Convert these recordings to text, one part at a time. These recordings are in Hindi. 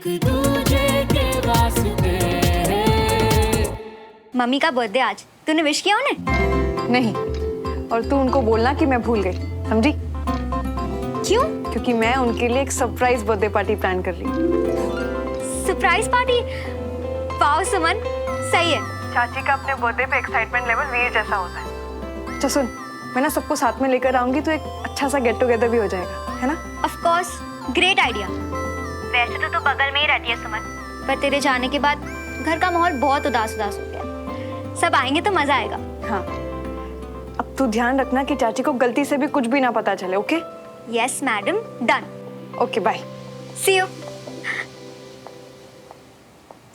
एक दूजे के वास्ते। मम्मी का बर्थडे आज, तूने विश किया उन्हें? नहीं, और तू उनको बोलना कि मैं भूल गई, समझी? क्यों? क्योंकि मैं उनके लिए एक सरप्राइज बर्थडे पार्टी प्लान कर रही हूँ। Surprise party? वाओ सुमन, सही है। चाची का अपने बर्थडे पे एक्साइटमेंट लेवल वीर जैसा होता है। अच्छा सुन, मैं ना सबको साथ में लेकर आऊंगी तो एक अच्छा सा गेट टुगेदर भी हो जाएगा, है ना? Of course, great idea. वैसे तो तू बगल में ही रहती है सुमन, पर तेरे जाने के बाद घर का माहौल बहुत उदास उदास हो गया। सब आएंगे तो मजा आएगा। हाँ, अब तू ध्यान रखना कि चाची को गलती से भी कुछ भी ना पता चले, okay? Yes madam, done. Okay, bye. See you.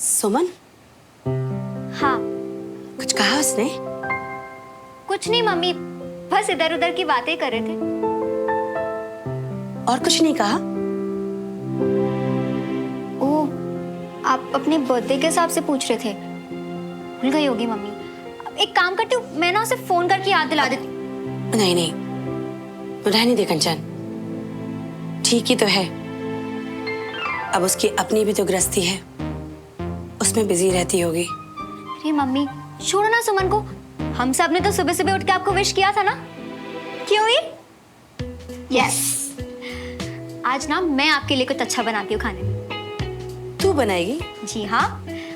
Suman, हाँ। कुछ कहा उसने? कुछ नहीं मम्मी, बस इधर उधर की बातें कर रहे थे। और कुछ नहीं कहा? ओह, आप अपने बर्थडे के हिसाब से पूछ रहे थे। भूल गई होगी मम्मी। एक काम करती हूँ, मैं ना उसे फोन करके याद दिला देती। नहीं नहीं, रहने दे कंचन, ठीक ही तो है। अब उसकी अपनी भी तो गृहस्थी है, उसमें बिजी रहती होगी। अरे मम्मी, छोड़ो ना सुमन को। हम सब ने तो सुबह सुबह उठ के आपको विश किया था ना, क्यों ही? यस, आज ना मैं आपके लिए कुछ अच्छा बनाती हूँ खाने में। तू बनाएगी? जी हाँ,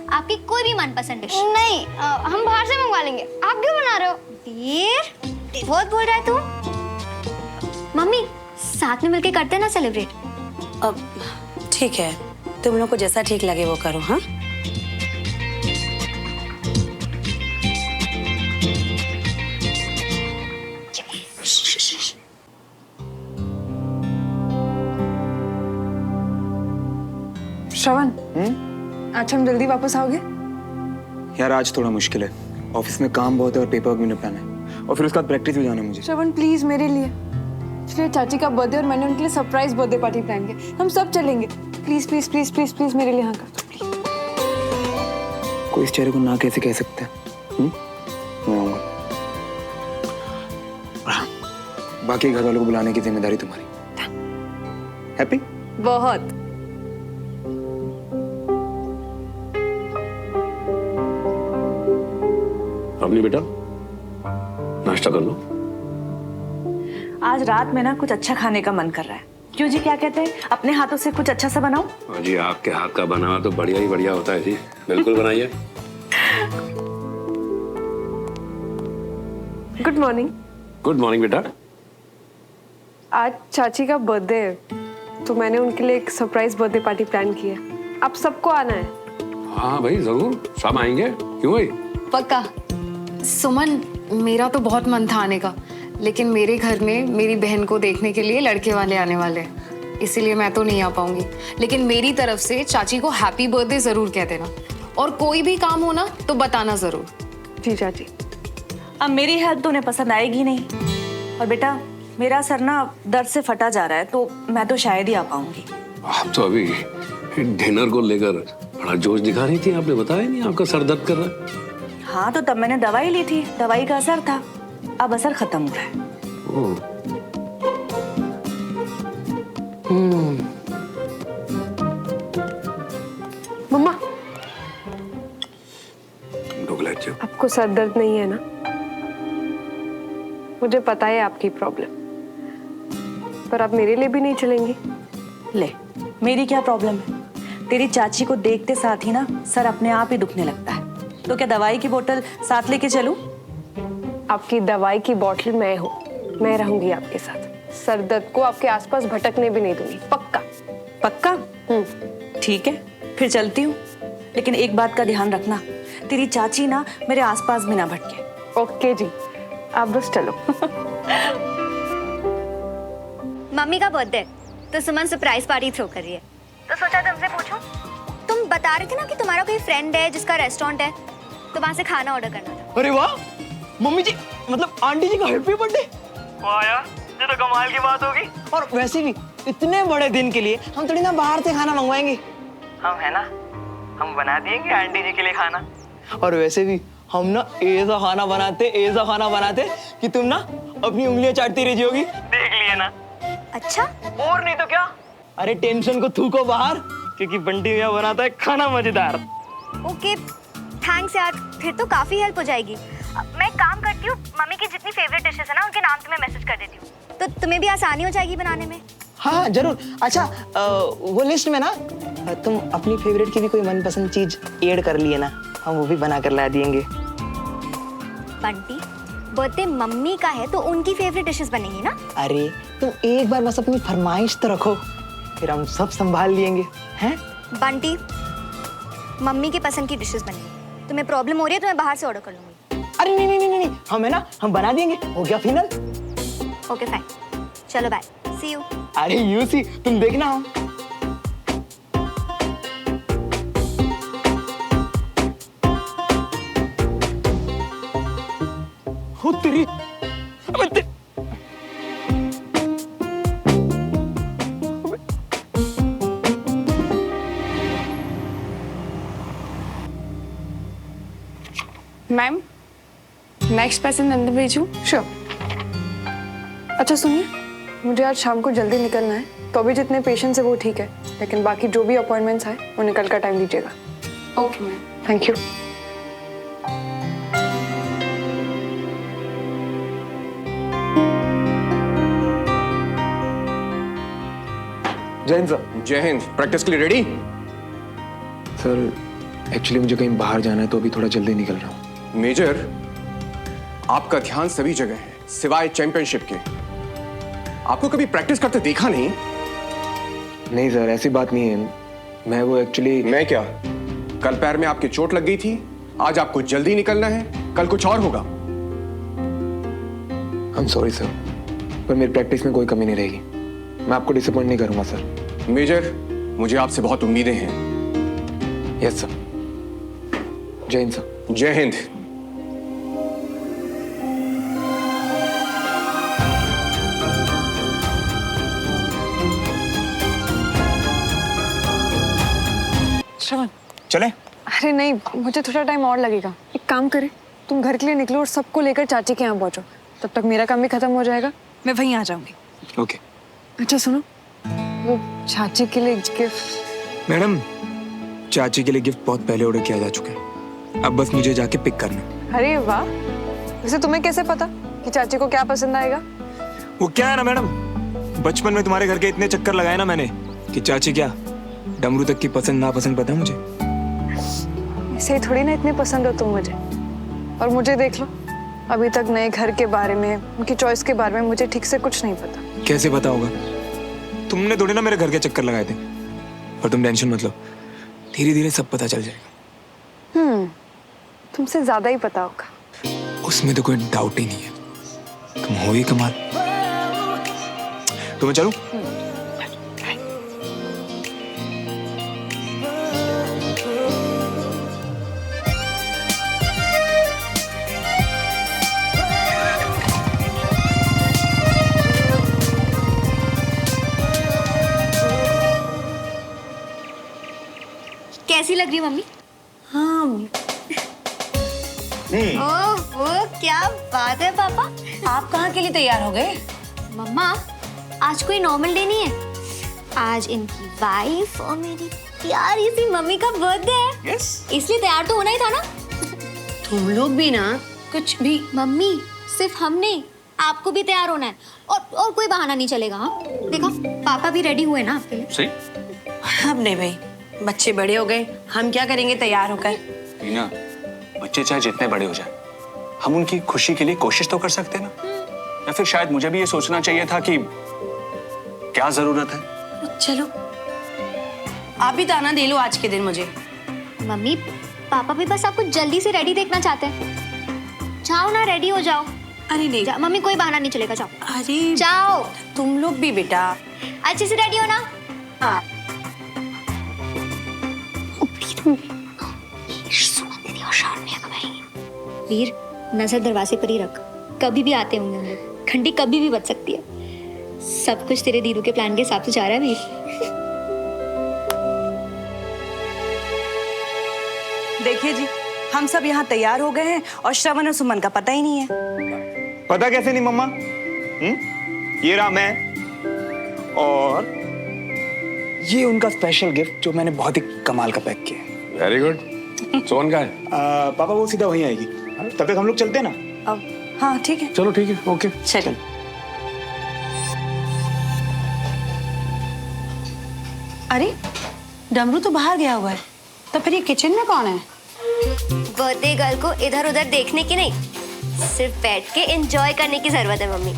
आपकी कोई भी मनपसंद डिश। नहीं, हम बाहर से मंगवा लेंगे। आप क्यों बना रहे हो? वीर, बहुत बोल रहा है तू। मम्मी, साथ में मिलके करते हैं ना सेलिब्रेट। अब ठीक है, तुम लोग को जैसा ठीक लगे वो करो। हाँ, श्रवण, आज हम जल्दी वापस आओगे? यार आज थोड़ा मुश्किल है, ऑफिस में काम बहुत है और पेपर वर्क भी निपटाना है, और फिर उसके बाद प्रैक्टिस भी जाना है मुझे। श्रवण प्लीज मेरे लिए। एक्चुअली चाची का बर्थडे और मैंने उनके लिए सरप्राइज बर्थडे पार्टी प्लान किया। हम सब चलेंगे। Please please please please please मेरे लिए हाँ कर दो प्लीज। कोई इस चेहरे को ना कैसे कह सकता है? मैं आऊंगा। और हाँ, बाकी घर वालों को बुलाने की जिम्मेदारी तुम्हारी। हैप्पी? बहुत। अपनी बेटा नाश्ता कर लो। आज रात में ना कुछ अच्छा खाने का मन कर रहा है। क्यों जी, क्या कहते हैं? अपने हाथों से कुछ अच्छा सा बनाओ। हाँ जी, आपके हाथ का बना हुआ तो बढ़िया ही बढ़िया होता है जी। बिल्कुल बनाइए। Good morning. गुड मॉर्निंग बेटा। आज चाची का बर्थडे है, तो मैंने उनके लिए एक सरप्राइज बर्थडे पार्टी प्लान की है। आप सबको आना है। हाँ भाई जरूर, सब आएंगे। क्यों भाई? पक्का। सुमन, मेरा तो बहुत मन था आने का, लेकिन मेरे घर में मेरी बहन को देखने के लिए लड़के वाले आने वाले हैं, इसीलिए मैं तो नहीं आ पाऊंगी। लेकिन मेरी तरफ से चाची को हैप्पी बर्थडे जरूर कह देना, और कोई भी काम हो ना तो बताना जरूर। जी चाची। अब मेरी हेल्प तो उन्हें पसंद आएगी नहीं। और बेटा, मेरा सर ना दर्द से फटा जा रहा है, तो मैं तो शायद ही आ पाऊंगी। आप तो अभी डिनर को लेकर बड़ा जोश दिखा रही थी, आपने बताया नहीं आपका सर दर्द कर रहा है। हाँ, तो तब मैंने दवाई ली थी, दवाई का असर था। अब असर खत्म हो रहा है। ओह। मम्मा, डोगलाइट आपको सर दर्द नहीं है ना? मुझे पता है आपकी प्रॉब्लम, पर आप मेरे लिए भी नहीं चलेंगी? ले, मेरी क्या प्रॉब्लम है? तेरी चाची को देखते साथ ही ना सर अपने आप ही दुखने लगता है। तो क्या दवाई की बोतल साथ लेके चलूं? आपकी दवाई की बोतल मैं हूँ, मैं रहूंगी आपके साथ। सर दर्द को आपके आसपास भटकने भी नहीं दूंगी, पक्का। पक्का? ठीक है, फिर चलती हूँ। लेकिन एक बात का ध्यान रखना, तेरी चाची ना मेरे आसपास भी ना भटके। ओके जी, आप बस चलो। मम्मी का बर्थडे तो सुमन सरप्राइज पार्टी थ्रो कर रही है, तो सोचा तुमसे पूछूं। तुम बता रहे थे ना कि तुम्हारा कोई फ्रेंड है जिसका रेस्टोरेंट है, तो वहां से खाना ऑर्डर करना था। अरे वाह, मम्मी जी, मतलब आंटी जी का हैप्पी बर्थडे। वाह यार, ये तो कमाल की बात होगी। और वैसे भी इतने बड़े दिन के लिए हम थोड़ी ना बाहर से खाना मंगवाएंगे। हम है ना, हम बना देंगे आंटी जी के लिए खाना। और वैसे भी हम ना ऐसा खाना बनाते कि तुम ना अपनी उंगलियां चाटती रह जाओगी। देख लिए ना। अच्छा, और नहीं तो क्या। अरे टेंशन को थूको बाहर, क्योंकि बंटी भैया बनाता है खाना मजेदार। ओके थैंक्स यार, फिर तो काफ़ी हेल्प हो जाएगी। मैं एक काम करती हूँ, मम्मी की जितनी फेवरेट डिशेस है ना उनके नाम तुम्हें मैसेज कर देती हूँ, तो तुम्हें भी आसानी हो जाएगी बनाने में। हाँ जरूर। अच्छा वो लिस्ट में ना तुम अपनी फेवरेट की भी कोई मनपसंद चीज ऐड कर लिए ना, हम वो भी बना कर ला देंगे। बंटी बर्थडे मम्मी का है तो उनकी फेवरेट डिशेस बनेंगी ना। अरे तुम एक बार बस अपनी फरमाइश तो रखो, फिर हम सब संभाल लेंगे हैं। बंटी मम्मी की पसंद की डिशेस बनेंगी, तुम्हें प्रॉब्लम हो रही है तो मैं बाहर से ऑर्डर कर लूंगी। अरे नहीं नहीं नहीं नहीं, हम है ना, हम बना देंगे, हो गया फाइनल। ओके फाइन, चलो बाय, सी यू। अरे यूसी तुम देखना हो। हो तेरी अबे मैम नेक्स्ट पैसेंजर अंदर भेजूं? श्योर। अच्छा सुनिए, मुझे आज शाम को जल्दी निकलना है, तो अभी जितने पेशेंट्स है वो ठीक है, लेकिन बाकी जो भी अपॉइंटमेंट्स हैं उन्हें कल का टाइम दीजिएगा। Okay ma'am, thank you. जय हिंद सर। जय हिंद। प्रैक्टिस के लिए रेडी? सर एक्चुअली मुझे कहीं बाहर जाना है तो अभी थोड़ा जल्दी निकल रहा हूँ। मेजर, आपका ध्यान सभी जगह है सिवाय चैंपियनशिप के। आपको कभी प्रैक्टिस करते देखा नहीं? नहीं सर, ऐसी बात नहीं है, मैं वो एक्चुअली। मैं क्या? कल पैर में आपकी चोट लग गई थी, आज आपको जल्दी निकलना है, कल कुछ और होगा। आई एम सॉरी सर, पर मेरी प्रैक्टिस में कोई कमी नहीं रहेगी, मैं आपको डिसअपॉइंट नहीं करूंगा सर। मेजर, मुझे आपसे बहुत उम्मीदें हैं। Yes sir. जय हिंद सर। जय हिंद। श्रवण चले? अरे नहीं, मुझे थोड़ा टाइम और लगेगा। एक काम करें, तुम घर के लिए निकलो और सबको लेकर चाची के यहाँ पहुंचो, तब तक मेरा काम भी खत्म हो जाएगा, मैं वहीं आ जाऊंगी। ओके। अच्छा सुनो, वो चाची के लिए गिफ्ट। मैडम, चाची के लिए गिफ्ट बहुत पहले ऑर्डर किया जा चुका है, अब बस मुझे जाके पिक करना है। अरे वाह, वैसे तुम्हें कैसे पता कि चाची को क्या पसंद आएगा? वो क्या है ना मैडम, बचपन में तुम्हारे घर के इतने चक्कर लगाए ना मैंने कि चाची क्या डमरू तक की पसंद नापसंद पता है मुझे। ऐसे ही थोड़ी ना इतने पसंद हो तुम मुझे, और मुझे देख लो, अभी तक नए घर के बारे में, उनकी चॉइस के बारे में मुझे ठीक से कुछ नहीं पता। कैसे पता होगा? तुमने थोड़ी ना मेरे घर के चक्कर लगाए थे, और तुम टेंशन मत लो, धीरे धीरे सब पता चल जाएगा। तुमसे ज्यादा ही पता होगा। उसमें तो कोई डाउट ही नहीं है, तुम हो ही कमाल। तो मैं चलूं? कैसी लग रही है मम्मी? हाँ ओह क्या बात है पापा, आप कहाँ के लिए तैयार हो गए? मम्मा आज कोई नॉर्मल डे नहीं है, आज इनकी वाइफ और मेरी प्यारी सी मम्मी का बर्थडे है। इसलिए तैयार तो होना ही था ना। तुम लोग भी ना कुछ भी। मम्मी सिर्फ हम नहीं, आपको भी तैयार होना है, और कोई बहाना नहीं चलेगा। हाँ देखा, पापा भी रेडी हुए ना आपके लिए। सही। अब नहीं भाई, बच्चे बड़े हो गए, हम क्या करेंगे तैयार होकर? रीना, बच्चे चाहे जितने बड़े हो जाए, हम उनकी खुशी के लिए कोशिश तो कर सकते हैं ना। या फिर शायद मुझे भी ये सोचना चाहिए था कि क्या जरूरत है। चलो आप भी ताना दे लो आज के दिन मुझे। मम्मी पापा भी बस आपको जल्दी से रेडी देखना चाहते हैं। जाओ ना, रेडी हो जाओ। अरे नहीं मम्मी कोई बहाना नहीं चलेगा, जाओ। अरे जाओ, तुम लोग भी बेटा अच्छे से रेडी हो ना। हाँ। वीर नजर दरवाजे पर ही रख, कभी भी आते होंगे हम लोग, घंटी कभी भी बज सकती है। सब कुछ तेरे दीदू के प्लान के हिसाब से जा रहा है वीर। देखिए जी, हम सब यहाँ तैयार हो गए हैं और श्रवण और सुमन का पता ही नहीं है। पता कैसे नहीं मम्मा? ये रहा मैं, और ये उनका स्पेशल गिफ्ट जो मैंने बहुत ही कमाल का पैक किया है। Very good. सोन का है? पापा वो सीधा वहीं आएगी। तब तक हम लोग चलते हैं ना? अब हाँ ठीक है। चलो ठीक है, ओके चलो। अरे डमरू तो बाहर गया हुआ है, तो फिर ये किचन में कौन है? बर्थडे गर्ल को इधर उधर देखने की नहीं, सिर्फ बैठ के एंजॉय करने की जरूरत है मम्मी।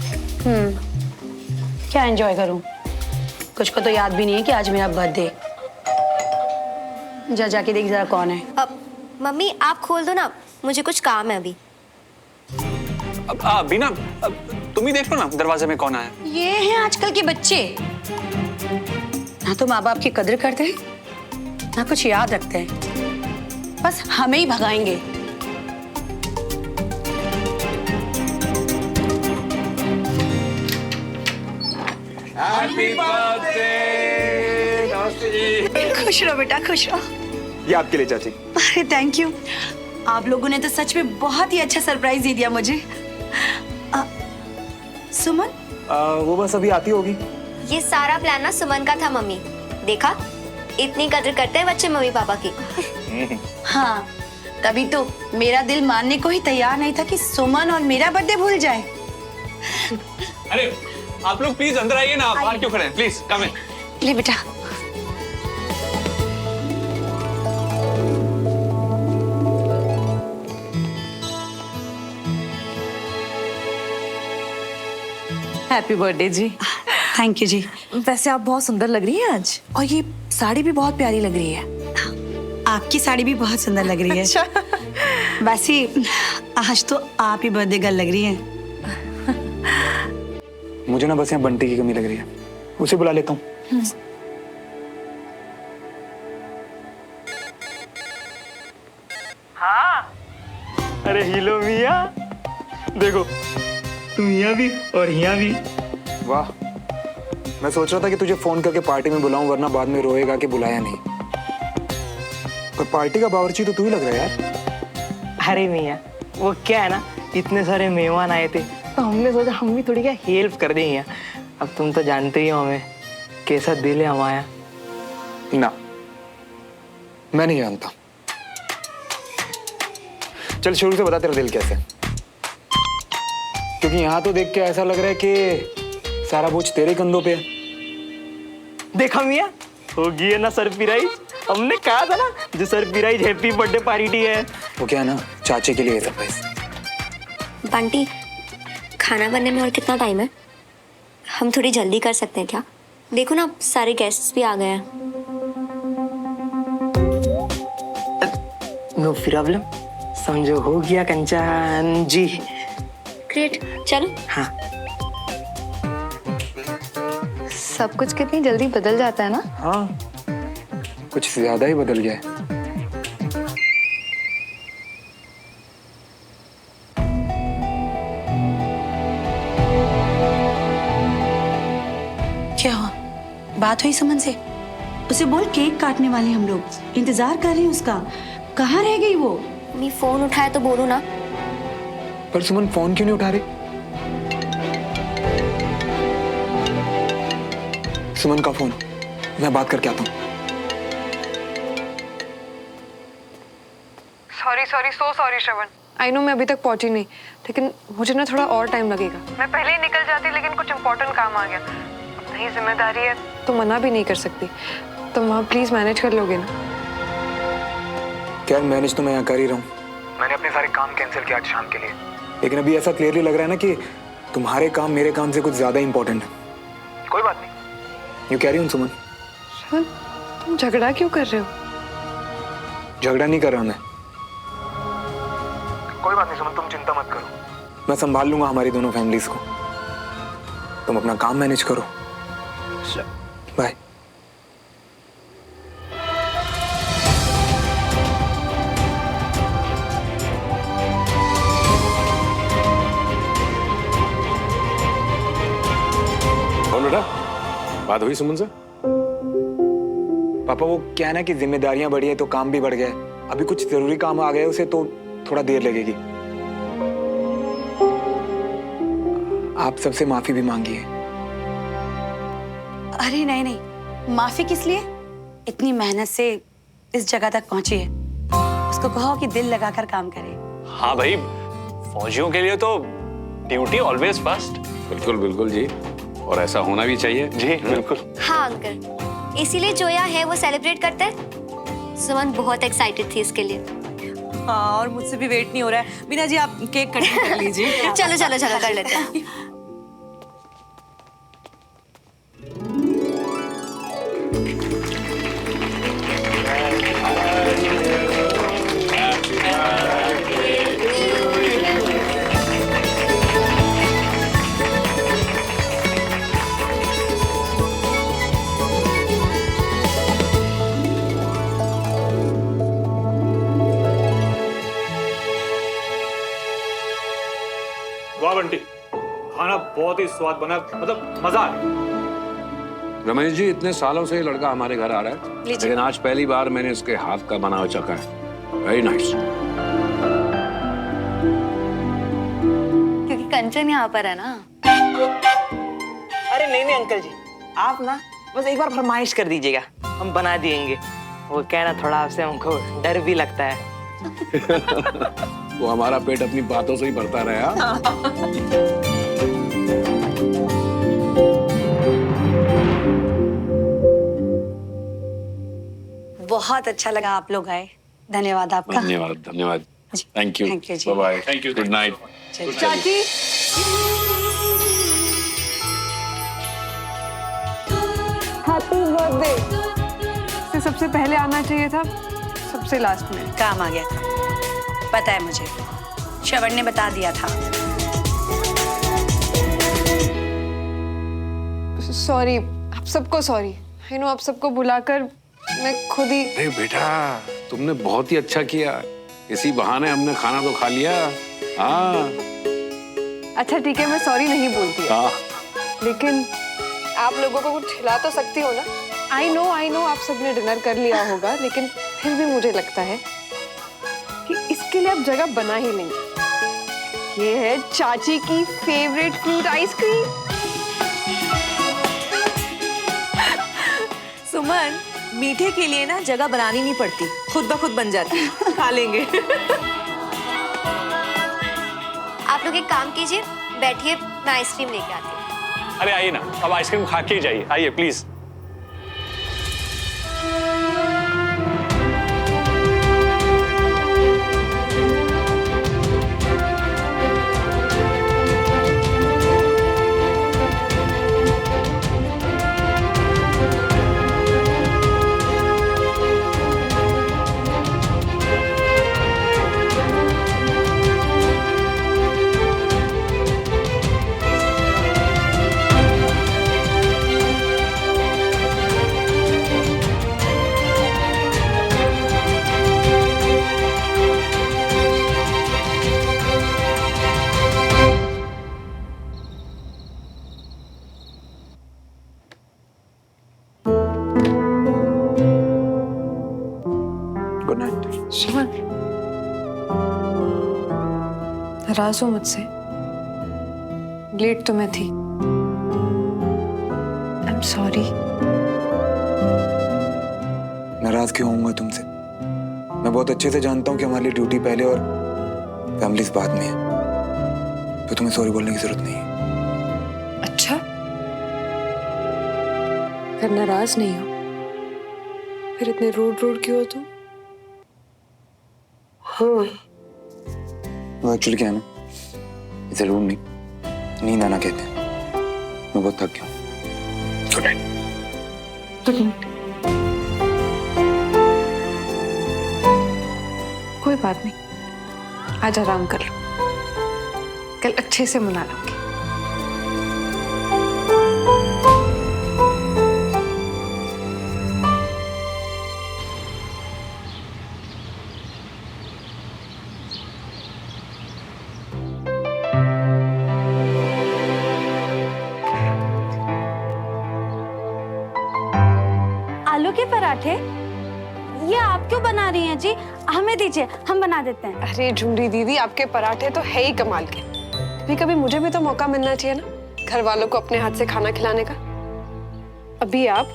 क्या एंजॉय करूं? कुछ को तो याद भी नहीं है कि आज मेरा बर्थडे। जा जाके देख जरा कौन है। अब मम्मी आप खोल दो ना, मुझे कुछ काम है अभी। अब बीना, तुम ही देख लो ना दरवाजे में कौन आया। ये हैं आजकल के बच्चे, ना तो माँ बाप की कदर करते हैं ना कुछ याद रखते हैं, बस हमें ही भगाएंगे। Happy birthday. नमस्ते जी। खुश रहो बेटा, खुश रहो। ये आपके लिए चाची। अरे थैंक यू, आप लोगों ने तो सच में बहुत ही अच्छा सरप्राइज दे दिया मुझे। सुमन? वो बस अभी आती होगी। ये सारा प्लान ना सुमन का था मम्मी। देखा, इतनी कदर करते हैं बच्चे मम्मी पापा की। हाँ, तभी तो मेरा दिल मानने को ही तैयार नहीं था कि सुमन और मेरा बर्थडे भूल जाए। अरे आप लोग प्लीज अंदर आइए ना, आप बाहर क्यों खड़े हैं? Please come in. ले बेटा। हैप्पी बर्थडे जी। थैंक यू जी। वैसे आप बहुत सुंदर लग रही हैं आज, और ये साड़ी भी बहुत प्यारी लग रही है। आपकी साड़ी भी बहुत सुंदर लग रही है। अच्छा। वैसे आज तो आप ही बर्थडे गर्ल लग रही हैं। मुझे ना बस यहाँ बंटी की कमी लग रही है, उसे बुला लेता हूँ। हाँ। अरे हिलो मिया, देखो तुम यहाँ भी और यहाँ भी। वाह, मैं सोच रहा था कि तुझे फोन करके पार्टी में बुलाऊं, वरना बाद में रोएगा कि बुलाया नहीं। पर पार्टी का बावर्ची तो तू ही लग रहा है यार। अरे मिया, वो क्या है ना, इतने सारे मेहमान आए थे तो हमने सोचा हम भी थोड़ी क्या हेल्प कर देंगे। अब तुम तो जानते ही हो हमें, कैसा दिल है हमारा। ना, मैं नहीं जानता। चल शुरू से बता तेरा दिल कैसे, क्योंकि यहाँ तो देख के ऐसा लग रहा है कि सारा बोझ तेरे कंधों पे है। देखा मिया, होगी है ना सरप्राइज। हमने कहा था ना, जो सरप्राइज हैप्पी बर्थडे पार्टी है। वो क्या है ना, चाची के लिए सरप्राइज। बंटी, खाना बनने में और कितना टाइम है? हम थोड़ी जल्दी कर सकते हैं क्या? देखो ना, सारे गेस्ट्स भी आ गए हैं। नो प्रॉब्लम, समझो हो गया कंचन जी। ग्रेट, चलो। हाँ। सब कुछ कितनी जल्दी बदल जाता है ना। हाँ, कुछ ज्यादा ही बदल गया है। क्या हुआ? बात हुई सुमन से? उसे बोल केक काटने वाले हम लोग, इंतजार कर रहे हैं उसका। कहाँ रह गई वो? मम्मी फोन उठाए तो बोलो ना। पर सुमन फोन क्यों नहीं उठा रही? सुमन का फोन, मैं बात करके आता हूँ। Sorry so sorry Shravan. I know मैं अभी तक पहुंची नहीं, लेकिन मुझे ना थोड़ा और टाइम लगेगा। मैं पहले ही निकल जाती, लेकिन कुछ इम्पोर्टेंट काम आ गया। अपनी जिम्मेदारी है तो मना भी नहीं कर सकती। तुम वहाँ प्लीज मैनेज कर लोगे ना? क्या मैनेज तो मैं यहाँ कर ही रहा हूँ। मैंने अपने सारे काम कैंसिल किया आज शाम के लिए, लेकिन अभी ऐसा क्लियरली लग रहा है ना कि तुम्हारे काम मेरे काम से कुछ ज्यादा इंपॉर्टेंट है। कोई बात नहीं, यू कैरी ऑन सुमन। श्रवण, तुम झगड़ा क्यों कर रहे हो? झगड़ा नहीं कर रहा मैं। कोई बात नहीं सुमन, तुम चिंता मत करो, मैं संभाल लूंगा हमारी दोनों फैमिलीज को। तुम अपना काम मैनेज करो। बाय। कौन बेटा, बात हुई सुमन से? पापा वो क्या है ना कि जिम्मेदारियां बढ़ी है तो काम भी बढ़ गया है। अभी कुछ जरूरी काम आ गए उसे, तो थोड़ा देर लगेगी। आप सबसे माफी भी मांगी है। अरे नहीं नहीं, माफी किस लिए? इतनी मेहनत से इस जगह तक पहुंची है, उसको कहो कि दिल लगाकर काम करे। हाँ भाई, फौजियों के लिए तो ड्यूटी ऑलवेज फर्स्ट। बिल्कुल बिल्कुल जी, और ऐसा होना भी चाहिए जी बिल्कुल। हाँ अंकल, इसीलिए जोया है वो सेलिब्रेट करते हैं। सुमन बहुत एक्साइटेड थी इसके लिए। हाँ, और मुझसे भी वेट नहीं हो रहा है। मीना जी आप केक कटिंग कर लीजिए। चलो चलो चलो कर लेते हैं। वाह बंटी, खाना बहुत ही स्वाद बना, मतलब मजा आ गया। रमेश जी, इतने सालों से ये लड़का हमारे घर आ रहा है, लेकिन आज पहली बार मैंने इसके हाथ का बना हुआ चखा है। Very nice. क्योंकि कंचन यहाँ पर है ना। अरे नहीं अंकल जी, आप ना बस एक बार फरमाइश कर दीजिएगा, हम बना देंगे। वो क्या ना, थोड़ा आपसे हमको डर भी लगता है। वो हमारा पेट अपनी बातों से ही भरता रहा। बहुत अच्छा लगा आप लोग आए, धन्यवाद आपका। धन्यवाद धन्यवाद। Thank you. Thank you ji. Bye bye. Thank you. Good night. चाची, हैप्पी बर्थडे। सबसे पहले आना चाहिए था, सबसे लास्ट में। काम आ गया था, पता है मुझे, श्रवण ने बता दिया था। सॉरी, आप सबको सॉरी। आई नो, आप सबको बुलाकर मैं खुद ही। अरे बेटा, तुमने बहुत ही अच्छा किया, इसी बहाने हमने खाना तो खा लिया। हाँ अच्छा ठीक है, मैं सॉरी नहीं बोलती, लेकिन आप लोगों को कुछ खिला तो सकती हो ना। आई नो आप सबने डिनर कर लिया होगा, लेकिन फिर भी मुझे लगता है कि इसके लिए आप जगह बना ही नहीं। ये है चाची की फेवरेट फ्रूट आइसक्रीम। सुमन, मीठे के लिए ना जगह बनानी नहीं पड़ती, खुद ब खुद बन जाती है। खा लेंगे। आप लोग एक काम कीजिए, बैठिए, मैं आइसक्रीम लेके आती हूँ। अरे आइए ना, अब आइसक्रीम खा के ही जाइए, आइए प्लीज। Good night. सुमन, नाराज हो मुझसे? लेट तो मैं थी। I am sorry. नाराज क्यों होऊंगा तुमसे? मैं बहुत अच्छे से जानता हूँ कि हमारी ड्यूटी पहले और फैमिली बाद में है, तो तुम्हें सॉरी बोलने की जरूरत नहीं है। अच्छा, अगर नाराज नहीं हो फिर इतने रूड क्यों हो तुम? वो एक्चुअली क्या है ना, इसे रूड नहीं, नींद आना कहते हैं। मैं बहुत थक गया हूँ। Good night. Good night. कोई बात नहीं, आज आराम कर लो, कल अच्छे से मना लूंगी। आलू के पराठे ये आप क्यों बना रही हैं जी? हमें दीजिए, हम बना देते हैं। अरे झुमरी दीदी, आपके पराठे तो है ही कमाल के। कभी कभी मुझे भी तो मौका मिलना चाहिए ना, घर वालों को अपने हाथ से खाना खिलाने का। अभी आप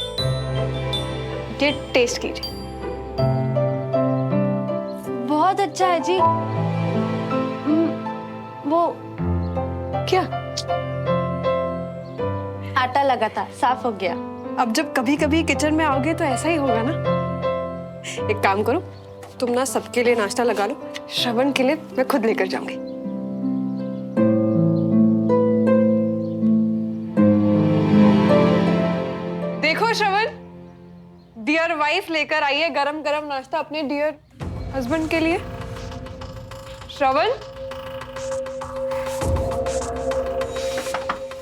ये टेस्ट कीजिए। बहुत अच्छा है जी। वो क्या? आटा लगा था, साफ हो गया। अब जब कभी कभी किचन में आओगे तो ऐसा ही होगा ना। एक काम करो, तुम ना सबके लिए नाश्ता लगा लो, श्रवण के लिए मैं खुद लेकर जाऊंगी। देखो श्रवण, डियर वाइफ लेकर आई है गरम गरम नाश्ता अपने डियर हस्बैंड के लिए। श्रवण,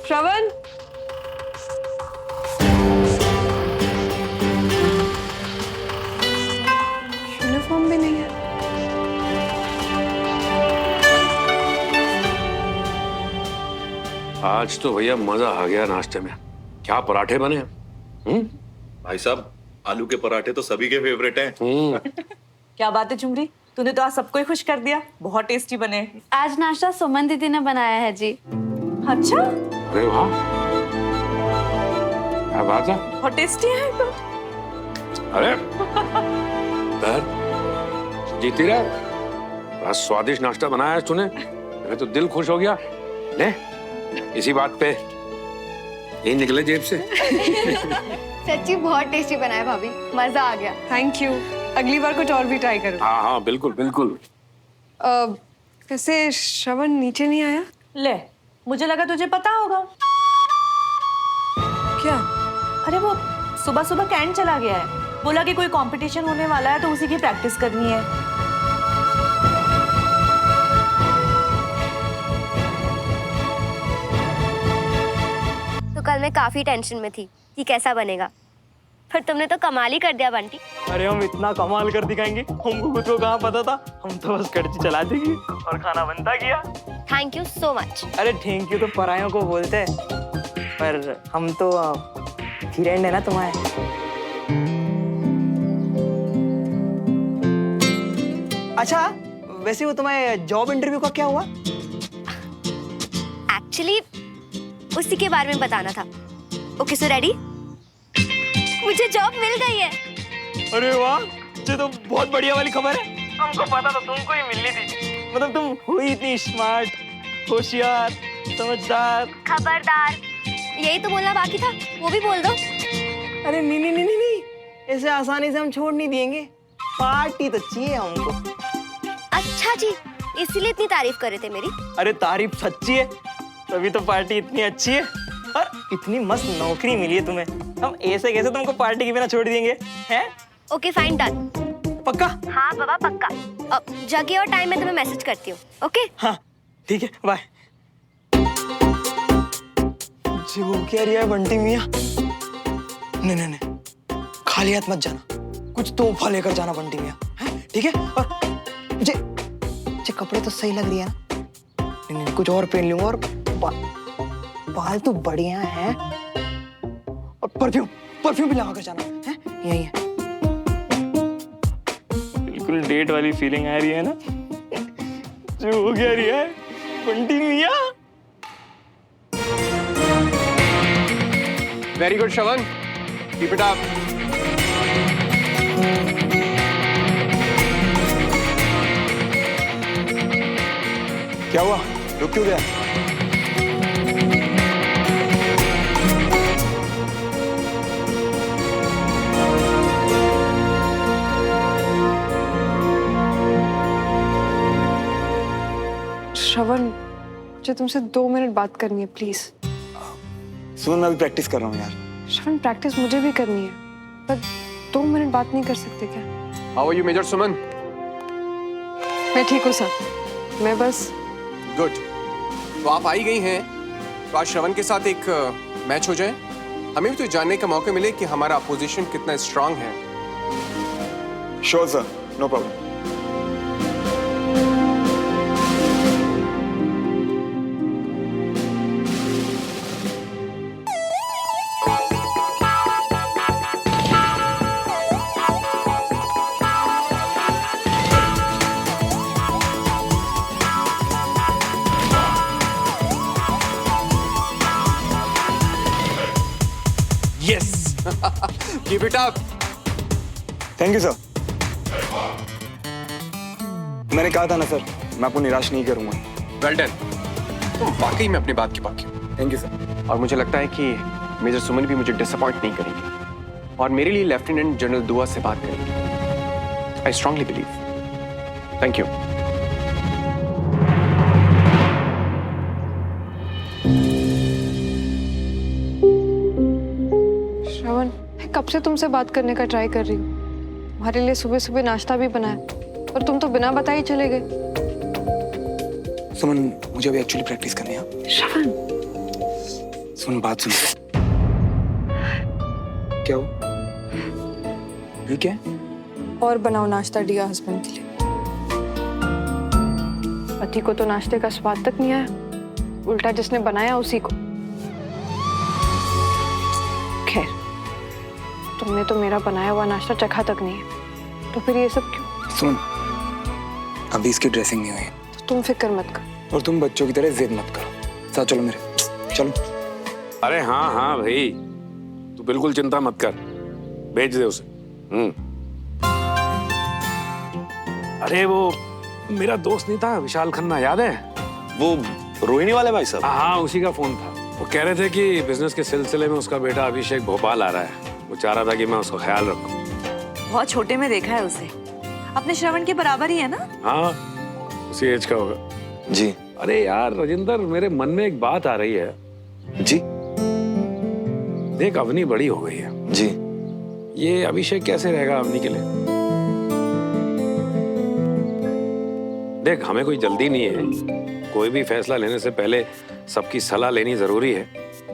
श्रवण, यूनिफॉर्म भी नहीं है। आज तो भैया मजा आ गया नाश्ते में। क्या पराठे बने हैं। भाई साहब, आलू के पराठे तो सभी के फेवरेट हैं। क्या बात है चुमरी, तूने तो आज सबको ही खुश कर दिया। बहुत टेस्टी बने। आज नाश्ता सुमन दीदी ने बनाया है जी। अच्छा, अरे वाह, क्या बात है। बहुत टेस्टी है तो। अरे जीती रहा, बड़ा स्वादिष्ट नाश्ता बनाया है तूने। मेरा तो दिल खुश हो गया। ले, इसी बात पे ये निकले जेब से। सच्ची बहुत टेस्टी बना है भाभी, मजा आ गया। थैंक यू, अगली बार कुछ और भी ट्राई करो। हाँ हाँ बिल्कुल बिल्कुल। वैसे श्रवण नीचे नहीं आया? ले, मुझे लगा तुझे पता होगा। क्या? अरे वो सुबह सुबह कैंट चला गया है, बोला कि कोई कंपटीशन होने वाला है तो उसी की प्रैक्टिस करनी है। तो कल मैं काफी टेंशन में थी कि कैसा बनेगा, फिर तुमने तो कमाल ही कर दिया बंटी। अरे हम इतना कमाल कर दिखाएंगे, हमको खुद को कहाँ पता था। हम तो बस कड़ची चला देंगे और खाना बनता गया। Thank you so much. अरे थैंक यू तो परायों को बोलते हैं, पर हम तो फ्रेंड है ना तुम्हारे। अच्छा, वैसे वो तुम्हारे जॉब इंटरव्यू का क्या हुआ? एक्चुअली उसी के बारे में बताना था। Okay so ready? मुझे जॉब मिल गई है। अरे वाह, ये तो बहुत बढ़िया वाली खबर है। हमको पता था तुमको ही मिलनी थी। मतलब तुम हुई इतनी स्मार्ट, होशियार, समझदार, खबरदार। यही तो बोलना बाकी था, वो भी बोल दो। अरे नहीं नहीं नहीं नहीं, ऐसे आसानी से हम छोड़ नहीं देंगे। पार्टी तो चाहिए हमको। अच्छा जी, इसीलिए इतनी तारीफ कर रहे थे मेरी। अरे तारीफ सच्ची है, तभी तो पार्टी इतनी अच्छी है और इतनी मस्त नौकरी मिली है तुम्हें। हम ऐसे कैसे तुमको पार्टी के बिना छोड़ देंगे हैं? Okay fine, done. पक्का? हाँ बाबा पक्का। अब जगह और टाइम में तुम्हें मैसेज करती हूँ। ओके हाँ ठीक है, बाय। जो कह रही है बंटी मियाँ, नहीं नहीं नहीं, खाली हाथ मत जाना, कुछ तोहफा लेकर जाना बंटी मियाँ, ठीक है? और मुझे कपड़े तो सही लग रही है ना? नहीं नहीं, कुछ और पहन लूंगा। और बाल तो बढ़िया हैं, और परफ्यूम भी लगा कर जाना है। यही है, बिल्कुल डेट वाली फीलिंग आ रही है ना? जो हो गया रही है बंटी मियाँ। Very good Shravan, keep it up. क्या हुआ, रुक क्यों गया? श्रवण, मुझे तुमसे 2 मिनट बात करनी है प्लीज। सुमन, मैं अभी प्रैक्टिस कर रहा हूँ यार। श्रवण, प्रैक्टिस मुझे भी करनी है, पर 2 मिनट बात नहीं कर सकते क्या? हाउ आर यू मेजर सुमन? मैं ठीक हूँ सर, मैं बस। गुड, तो आप आई गई हैं तो आज श्रवण के साथ एक मैच हो जाए। हमें भी तो जानने का मौका मिले कि हमारा अपोजिशन कितना स्ट्रांग है। Sure sir, no problem. Yes! Keep it up! Thank you sir. मैंने कहा था ना सर, मैं आपको निराश नहीं करूंगा। वेल डन, तुम वाकई में अपनी बात की पक्के हो। Thank you sir. और मुझे लगता है कि मेजर सुमन भी मुझे डिसअपॉइंट नहीं करेंगे और मेरे लिए लेफ्टिनेंट जनरल दुआ से बात करेंगे। I strongly believe. Thank you. Shravan, मैं कब से तुमसे बात करने का ट्राई कर रही हूँ। तुम्हारे लिए सुबह सुबह नाश्ता भी बनाया और तुम तो बिना बताए ही चले गए। सुमन, मुझे अभी एक्चुअली प्रैक्टिस करनी है। श्रवण, सुन बात सुन। क्या हो? ठीक है? और बनाओ नाश्ता डियर हस्बैंड के लिए। पति को तो नाश्ते का स्वाद तक नहीं आया, उल्टा जिसने बनाया उसी को। खैर, तुमने तो मेरा बनाया हुआ नाश्ता चखा तक नहीं है, तो फिर ये सब क्यों? सुन, अभी इसकी ड्रेसिंग नहीं हुई, तो तुम फिक्र मत करो और तुम बच्चों की तरह जिद मत करो। साथ चलो मेरे, चलो। अरे हाँ हाँ भाई, तू बिल्कुल चिंता मत कर, भेज दे उसे। अरे वो मेरा दोस्त नहीं था विशाल खन्ना, याद है? वो रोहिणी वाले भाई साहब? हाँ, उसी का फोन था। वो कह रहे थे कि बिजनेस के सिलसिले में उसका बेटा अभिषेक भोपाल आ रहा है। वो चाह रहा था कि मैं उसका ख्याल रखूं। बहुत छोटे में देखा है उसे, अपने श्रवण के बराबर ही है ना? हाँ, उसी एज का होगा। जी। अरे यार राजेंद्र, मेरे मन में एक बात आ रही है। जी। देख, अवनी बड़ी हो गई है। जी। ये अभिषेक कैसे रहेगा अवनी के लिए? देख, हमें कोई जल्दी नहीं है, कोई भी फैसला लेने से पहले सबकी सलाह लेनी जरूरी है।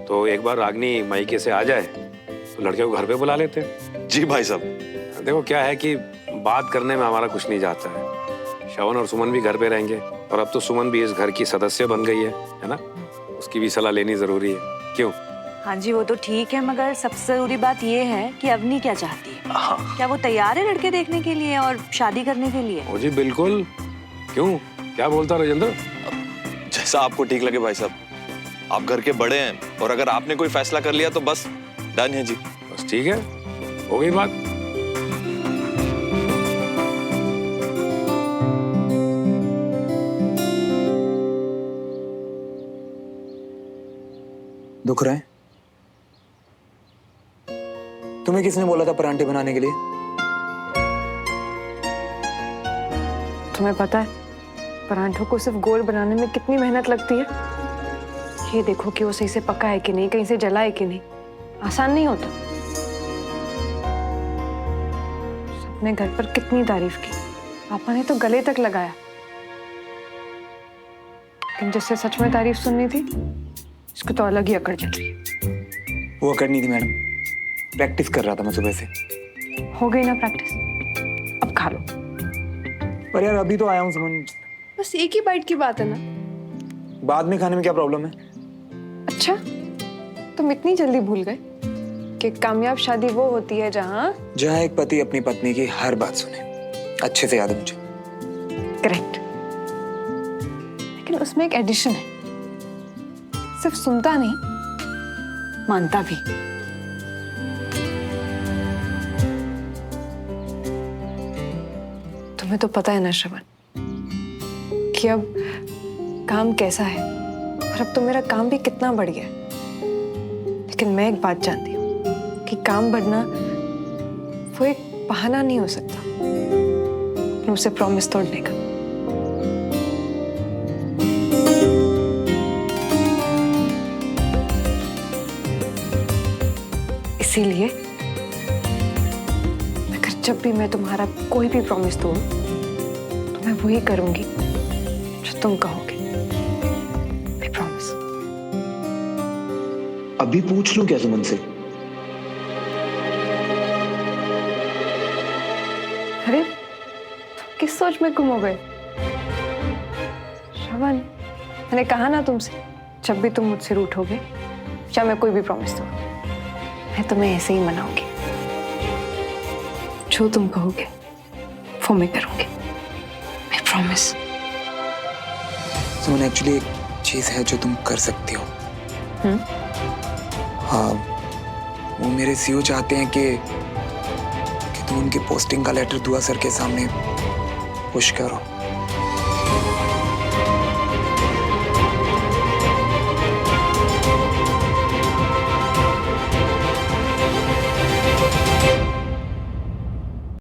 तो एक बार रागनी मायके से आ जाए तो लड़के को घर पे बुला लेते हैं। जी भाई साहब। देखो क्या है कि बात करने में हमारा कुछ नहीं जाता है। श्रवण और सुमन भी घर पे रहेंगे और अब तो सुमन भी इस घर की सदस्य बन गई है ना? उसकी भी सलाह लेनी जरूरी है, क्यों? हाँ जी, वो तो ठीक है, मगर सबसे जरूरी बात ये है कि अवनी क्या चाहती है। क्या वो तैयार है लड़के देखने के लिए और शादी करने के लिए? ओ जी बिल्कुल। क्यों, क्या बोलता राजेंद्र? जैसा आपको ठीक लगे भाई साहब, आप घर के बड़े हैं और अगर आपने कोई फैसला कर लिया तो बस डन है जी। बस ठीक है, हो गई बात। दुख रहा है? तुम्हें किसने बोला था परांठे बनाने के लिए? तुम्हें पता है परांठों को सिर्फ गोल बनाने में कितनी मेहनत लगती है? ये देखो कि वो सही से पका है कि नहीं, कहीं से जला है कि नहीं। आसान नहीं होता। सबने घर पर कितनी तारीफ की, पापा ने तो गले तक लगाया, लेकिन जिससे सच में तारीफ सुननी थी इसको तो अलग ही अकड़ चल रही है। वो अकड़ नहीं थी मैडम, प्रैक्टिस कर रहा था मैं सुबह से। हो गई ना प्रैक्टिस, अब खा लो। पर यार अभी तो आया हूँ सुमन। बस एक ही बाइट की बात है ना, बाद में खाने में क्या प्रॉब्लम है? अच्छा, तुम इतनी जल्दी भूल गए कि कामयाब शादी वो होती है जहाँ एक पति अपनी पत्नी की हर बात सुने। अच्छे से याद है मुझे। करेक्ट, लेकिन उसमें एक एडिशन है, सिर्फ सुनता नहीं मानता भी। तुम्हें तो पता है ना श्रवण कि अब काम कैसा है, और अब तो मेरा काम भी कितना बढ़ गया है। लेकिन मैं एक बात जानती हूँ कि काम बढ़ना वो एक बहाना नहीं हो सकता मुझसे प्रॉमिस तोड़ने का। इसीलिए अगर जब भी मैं तुम्हारा कोई भी प्रॉमिस तोड़ूं तो मैं वही करूंगी जो तुम कहोगे। I promise। अभी पूछ लूं क्या सुमन से? अरे किस सोच में गुम हो गए श्रवण? मैंने कहा ना तुमसे, जब भी तुम मुझसे रूठोगे या मैं कोई भी प्रॉमिस दूं, मैं तुम्हें ऐसे ही मनाऊंगी। जो तुम कहोगे वो मैं करूंगी। I promise। सुमन, एक्चुअली एक चीज है जो तुम कर सकती हो। हाँ, वो मेरे सीईओ चाहते हैं कि तुम उनकी पोस्टिंग का लेटर दुआ सर के सामने पुश करो।